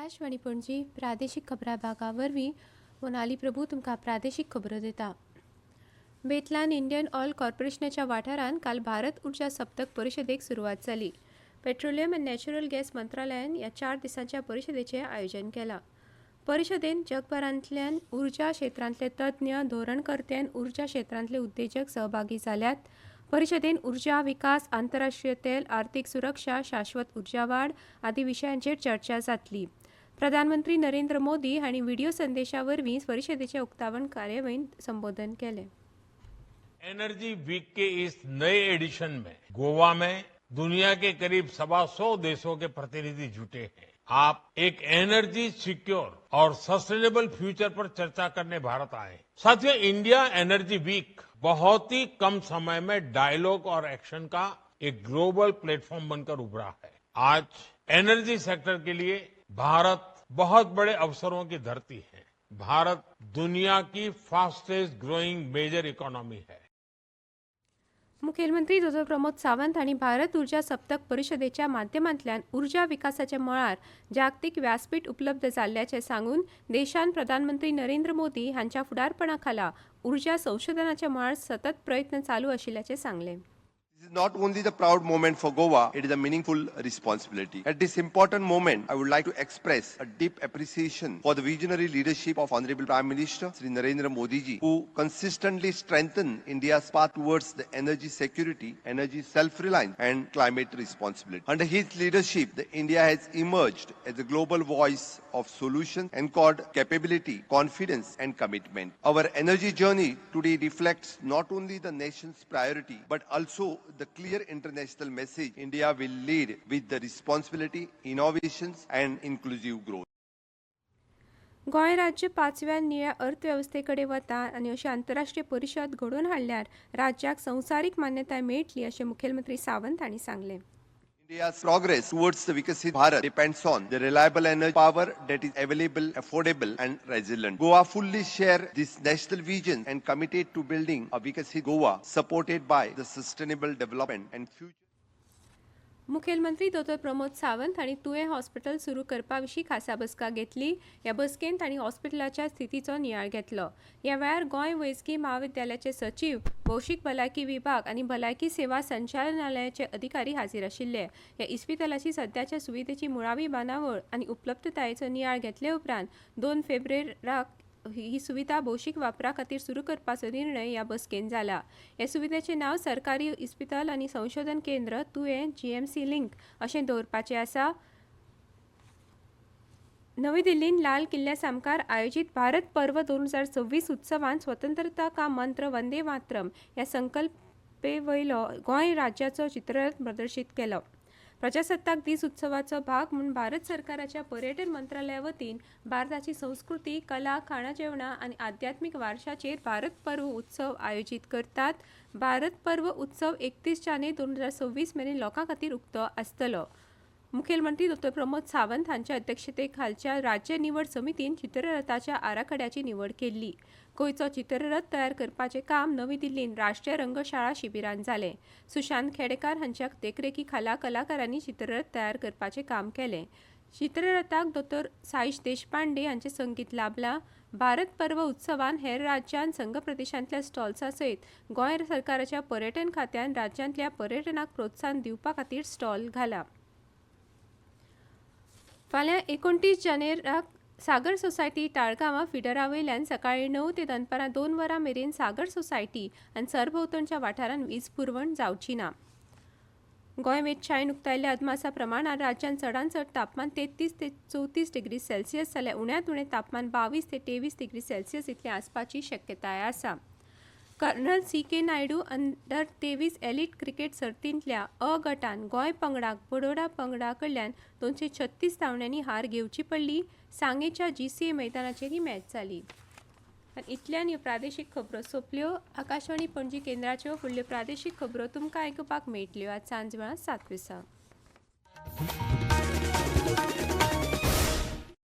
आकाशवाणी पणजी प्रादेशीक खबरां भागा वरवीं मोनाली प्रभू तुमकां प्रादेशीक खबरो दिता। बेतलान इंडियन ऑयल कॉर्पोरेशनाच्या वाठारान काल भारत उर्जा सप्तक परिशदेक सुरवात जाली। पेट्रोलियम आनी नॅचरल गॅस मंत्रालयान ह्या 4 दिसांच्या परिशदेचें आयोजन केलां। परिशदेंत जगभरांतल्यान उर्जा क्षेत्रांतले तज्ञ, धोरणकर्ते आनी उर्जा क्षेत्रांतले उद्देजक सहभागी जाल्यात। परिशदेंत उर्जा विकास, आंतरराष्ट्रीय तेल, आर्थीक सुरक्षा, शाश्वत उर्जा वाड आदी विशयांचेर चर्चा जातली। प्रधानमंत्री नरेंद्र मोदी हांणी व्हिडिओ संदेशा वरवीं परिशदेच्या उक्तावण कार्यावळींत संबोधन केलें। एनर्जी वीक के इस नए एडिशन में गोवा में दुनिया के करीब 125 देशों के प्रतिनिधि जुटे हैं। आप एक एनर्जी सिक्योर और सस्टेनेबल फ्यूचर पर चर्चा करने भारत आए। साथियों, इंडिया एनर्जी वीक बहुत ही कम समय में डायलॉग और एक्शन का एक ग्लोबल प्लेटफॉर्म बनकर उभरा है। आज एनर्जी सेक्टर के लिए भारत बहुत बड़े अवसरों की धरती है। भारत दुनिया की फास्टेस्ट ग्रोइंग मेजर इकोनॉमी है। मुखेलमंत्री डॉ. प्रमोद सावंत हांणी भारत उर्जा सप्तक परिशदेच्या माध्यमांतल्यान उर्जा विकासाच्या मळार जागतीक व्यासपीठ उपलब्ध जाल्ल्याचें सांगून देशान प्रधानमंत्री नरेंद्र मोदी हांच्या फुडारपणा खाला उर्जा संशोधनाच्या मळार सतत प्रयत्न चालू आशिल्ल्याचें सांगलें। This is not only the proud moment for Goa, it is a meaningful responsibility. At this important moment, I would like to express a deep appreciation for the visionary leadership of Honorable Prime Minister Shri Narendra Modi ji, who consistently strengthened India's path towards the energy security, energy self-reliance and climate responsibility. Under his leadership, India has emerged as a global voice of solutions, anchored capability, confidence and commitment. Our energy journey today reflects not only the nation's priority, but also the clear international message India will lead with the responsibility, innovations and inclusive growth. Goa राज्य 5व्या निळ्या अर्थवेवस्थेकडे वता आनी अशी आंतरराष्ट्रीय परिशद घडोवन हाडल्यार राज्याक संवसारीक मान्यताय मेळटली अशें मुखेलमंत्री सावंत हांणी सांगलें। India's progress towards the Viksit Bharat depends on the reliable energy power that is available, affordable and resilient. Goa fully share this national vision and committed to building a Viksit Goa supported by the sustainable development and future. मुखेलमंत्री डॉ. प्रमोद सावंत हांणी तुवें hospital सुरू करपा विशीं खासा बसका घेतली। ह्या बसकेंत तांणी हॉस्पिटलाच्या स्थितीचो नियाळ घेतलो। ह्या वेळार गोंय वैजकी महाविद्यालयाचे सचिव, भौशीक भलायकी विभाग आनी भलायकी सेवा संचालनालयाचे अधिकारी हाजीर आशिल्ले। ह्या इस्पितलाची सध्याच्या सुविधेची मुळावी बांदावळ आनी उपलब्धतायेचो नियाळ घेतले उपरांत 2 फेब्रुवाराक ही सुविधा भौशीक वापरा खातीर सुरू करपाचो निर्णय ह्या बसकेंत जाला। ह्या सुविधेचें नांव सरकारी इस्पितळ आनी संशोधन केंद्र तुवें GMC लिंक अशें दवरपाचें आसा। नवी दिल्लीन लाल किल्ल्या सामकार आयोजीत भारत पर्व 2026 उत्सवांत स्वतंत्रता का मंत्र वंदे मातरम ह्या संकल्पेवयलो गोंय राज्याचो चित्ररथ प्रदर्शीत केलो। प्रजासत्ताक दीस उत्सवाचो भाग म्हणून भारत सरकाराच्या पर्यटन मंत्रालया वतीन भारताची संस्कृती, कला, खाणा जेवणा आनी आध्यात्मिक वारशाचेर भारत पर्व उत्सव आयोजीत करतात। भारत पर्व उत्सव 31 जानेवारी 2026 मेरेन लोकां खातीर उक्तो आसतलो। मुखेलमंत्री डॉ. प्रमोद सावंत हांच्या अध्यक्षतेखालच्या राज्य निवड समितीन चित्ररथाच्या आराखड्याची निवड केल्ली। गोंयचो चित्ररथ तयार करपाचें काम नवी दिल्लीन राष्ट्रीय रंगशाळा शिबिरांत जालें। सुशांत खेडेकार हांच्या देखरेखी खाला कलाकारांनी चित्ररथ तयार करपाचें काम केलें। चित्ररथाक डॉ. साईश देशपांडे हांचें संगीत लाभलां। भारत पर्व उत्सवान हेर राज्यां संघ प्रदेशांतल्या स्टॉल्सा सयत गोंय सरकाराच्या पर्यटन खात्यान राज्यांतल्या पर्यटनाक प्रोत्साहन दिवपा खातीर स्टॉल घाला। फाल्यां 29 जानेवाराक सागर सोसायटी ताळगांवां फिडरा वयल्यान सकाळीं 9 ते दनपारां 2 वरां मेरेन सागर सोसायटी आनी सरभोंवतणच्या वाठारांत वीज पुरवण जावची ना। गोंय वेधशाळेन उक्तायल्ल्या अदमासा प्रमाणान राज्यांत चडांत चड तापमान 33 ते 34 डिग्री सेल्सियस जाल्यार उण्यांत उणें तापमान 22 ते 23 डिग्री सेल्सियस इतलें आसपाची शक्यताय आसा। Colonel CK Naidu under 23 elite cricket सर्तींतल्या अ गटान गोंय पंगडाक बडोदा पंगडा कडल्यान 236 धांवड्यांनी हार घेवची पडली। सांगेच्या GCA मैदानाचेर ही मॅच जाली। इतल्यान ह्यो प्रादेशीक खबरो सोंपल्यो। आकाशवाणी पणजी केंद्राच्यो फुडल्यो प्रादेशीक खबरो तुमकां आयकुपाक मेळटल्यो आज सांजवेळा 7 दिसां।